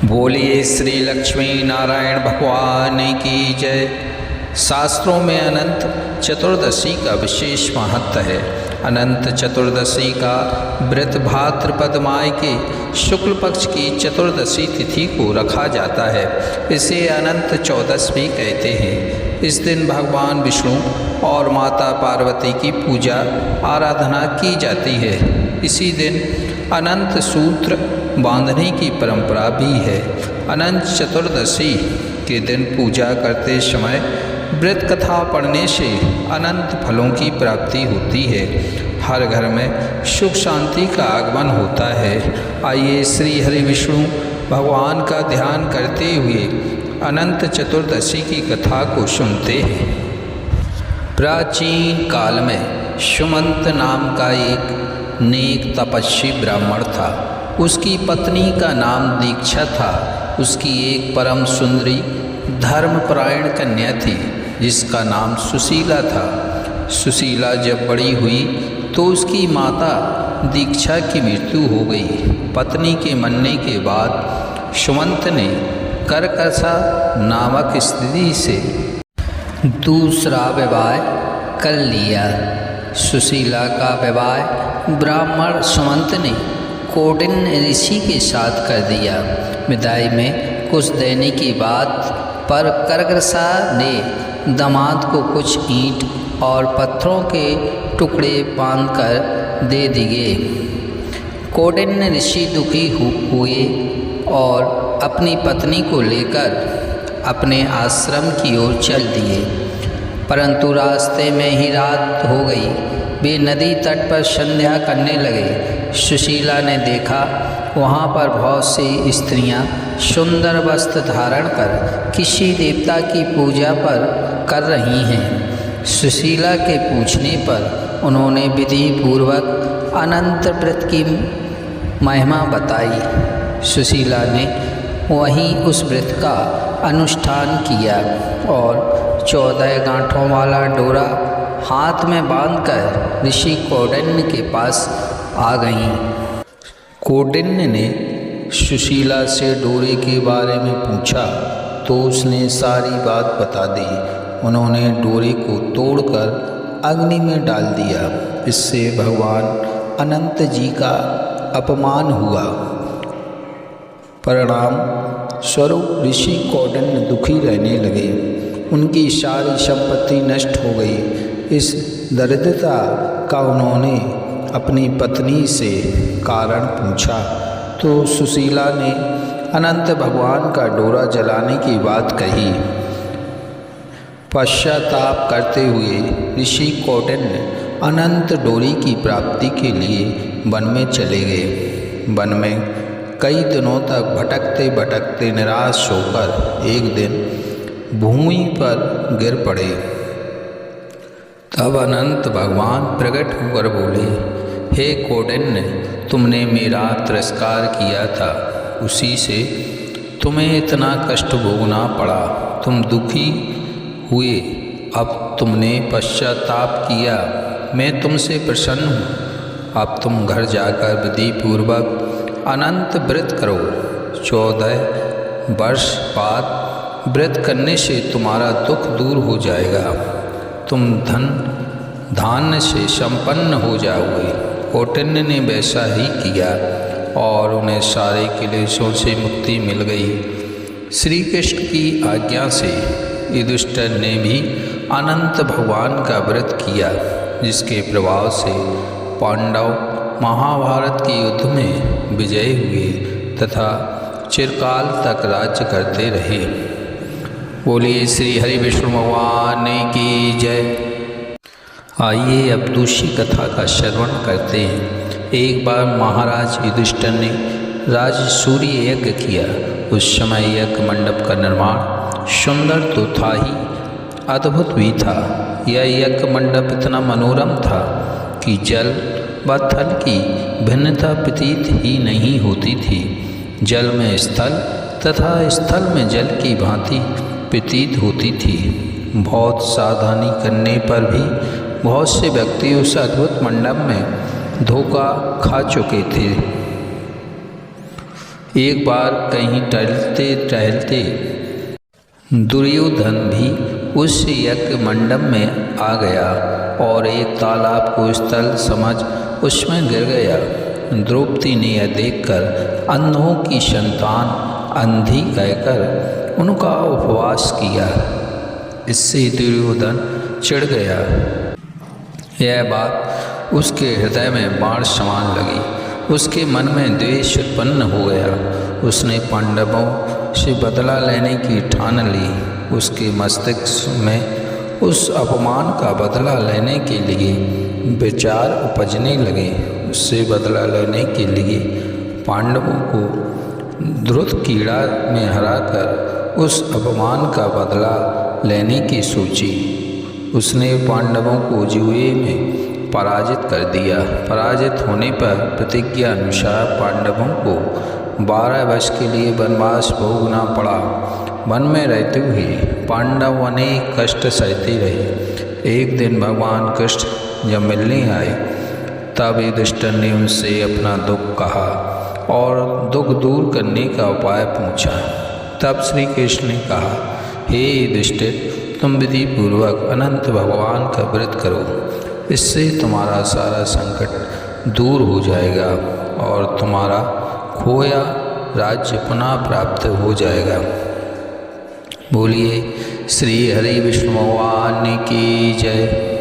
बोलिए श्री लक्ष्मी नारायण भगवान की जय। शास्त्रों में अनंत चतुर्दशी का विशेष महत्व है। अनंत चतुर्दशी का व्रत भाद्रपद माह के शुक्ल पक्ष की चतुर्दशी तिथि को रखा जाता है। इसे अनंत चौदस भी कहते हैं। इस दिन भगवान विष्णु और माता पार्वती की पूजा आराधना की जाती है। इसी दिन अनंत सूत्र बांधने की परंपरा भी है। अनंत चतुर्दशी के दिन पूजा करते समय व्रत कथा पढ़ने से अनंत फलों की प्राप्ति होती है। हर घर में सुख शांति का आगमन होता है। आइए श्री हरि विष्णु भगवान का ध्यान करते हुए अनंत चतुर्दशी की कथा को सुनते हैं। प्राचीन काल में सुमंत नाम का एक नेक तपस्वी ब्राह्मण था। उसकी पत्नी का नाम दीक्षा था। उसकी एक परम सुंदरी धर्मपरायण कन्या थी जिसका नाम सुशीला था। सुशीला जब बड़ी हुई तो उसकी माता दीक्षा की मृत्यु हो गई। पत्नी के मरने के बाद सुमंत ने करकसा नामक स्त्री से दूसरा विवाह कर लिया। सुशीला का विवाह ब्राह्मण सुमंत ने कौंडिन्य ऋषि के साथ कर दिया। विदाई में कुछ देने की बात पर करकसा ने दामाद को कुछ ईंट और पत्थरों के टुकड़े बांधकर दे दिए। कौंडिन्य ऋषि दुखी हुए और अपनी पत्नी को लेकर अपने आश्रम की ओर चल दिए। परंतु रास्ते में ही रात हो गई। वे नदी तट पर संध्या करने लगे। सुशीला ने देखा वहाँ पर बहुत सी स्त्रियाँ सुंदर वस्त्र धारण कर किसी देवता की पूजा कर रही हैं। सुशीला के पूछने पर उन्होंने विधि पूर्वक अनंत व्रत की महिमा बताई। सुशीला ने वहीं उस व्रत का अनुष्ठान किया और 14 गांठों वाला डोरा हाथ में बांधकर ऋषि कौंडिन्य के पास आ गईं। कौंडिन्य ने सुशीला से डोरे के बारे में पूछा तो उसने सारी बात बता दी। उन्होंने डोरे को तोड़कर अग्नि में डाल दिया। इससे भगवान अनंत जी का अपमान हुआ। परिणाम स्वरूप ऋषि कौंडिन्य दुखी रहने लगे। उनकी सारी संपत्ति नष्ट हो गई। इस दरिद्रता का उन्होंने अपनी पत्नी से कारण पूछा तो सुशीला ने अनंत भगवान का डोरा जलाने की बात कही। पश्चाताप करते हुए ऋषि कौंडिन्य अनंत डोरी की प्राप्ति के लिए वन में चले गए। वन में कई दिनों तक भटकते भटकते निराश होकर एक दिन भूमि पर गिर पड़े। तब अनंत भगवान प्रकट होकर बोले, हे कौंडिन्य, तुमने मेरा तिरस्कार किया था, उसी से तुम्हें इतना कष्ट भोगना पड़ा। तुम दुखी हुए, अब तुमने पश्चाताप किया। मैं तुमसे प्रसन्न हूँ। अब तुम घर जाकर विधि पूर्वक अनंत व्रत करो। 14 वर्ष बाद व्रत करने से तुम्हारा दुख दूर हो जाएगा। तुम धन धान्य से संपन्न हो जाओगे। कौंडिन्य ने वैसा ही किया और उन्हें सारे क्लेशों से मुक्ति मिल गई। श्री कृष्ण की आज्ञा से युधिष्ठिर ने भी अनंत भगवान का व्रत किया, जिसके प्रभाव से पांडव महाभारत के युद्ध में विजयी हुए तथा चिरकाल तक राज्य करते रहे। बोलिए श्री हरि विष्णु भगवान की जय। आइए अब दूसरी कथा का श्रवण करते हैं। एक बार महाराज युधिष्ठिर ने राजसूय यज्ञ किया। उस समय यज्ञ मंडप का निर्माण सुंदर तो था ही, अद्भुत भी था। यह यज्ञ मंडप इतना मनोरम था कि जल व थल की भिन्नता प्रतीत ही नहीं होती थी। जल में स्थल तथा स्थल में जल की भांति प्रतीत होती थी। बहुत सावधानी करने पर भी बहुत से व्यक्ति उस अद्भुत मंडप में धोखा खा चुके थे। एक बार कहीं टहलते टहलते दुर्योधन भी उस यज्ञ मंडप में आ गया और एक तालाब को स्थल समझ उसमें गिर गया। द्रौपदी ने यह देखकर अंधों की संतान अंधी कहकर उनका उपवास किया। इससे दुर्योधन चिढ़ गया। यह बात उसके हृदय में बाण समान लगी। उसके मन में द्वेष उत्पन्न हो गया। उसने पांडवों से बदला लेने की ठान ली। उसके मस्तिष्क में उस अपमान का बदला लेने के लिए विचार उपजने लगे। उससे बदला लेने के लिए पांडवों को द्रुत कीड़ा में हराकर उस अपमान का बदला लेने की सोची। उसने पांडवों को जुए में पराजित कर दिया। पराजित होने पर प्रतिज्ञा अनुसार पांडवों को 12 वर्ष के लिए वनवास भोगना पड़ा। वन में रहते हुए पांडव अनेक कष्ट सहते रहे। एक दिन भगवान कृष्ण जब मिलने आए तब युधिष्ठिर ने उनसे अपना दुख कहा और दुख दूर करने का उपाय पूछा। तब श्री कृष्ण ने कहा, हे युधिष्ठिर, तुम विधि पूर्वक अनंत भगवान का व्रत करो। इससे तुम्हारा सारा संकट दूर हो जाएगा और तुम्हारा खोया राज्य पुनः प्राप्त हो जाएगा। बोलिए श्री हरि विष्णु भगवान की जय।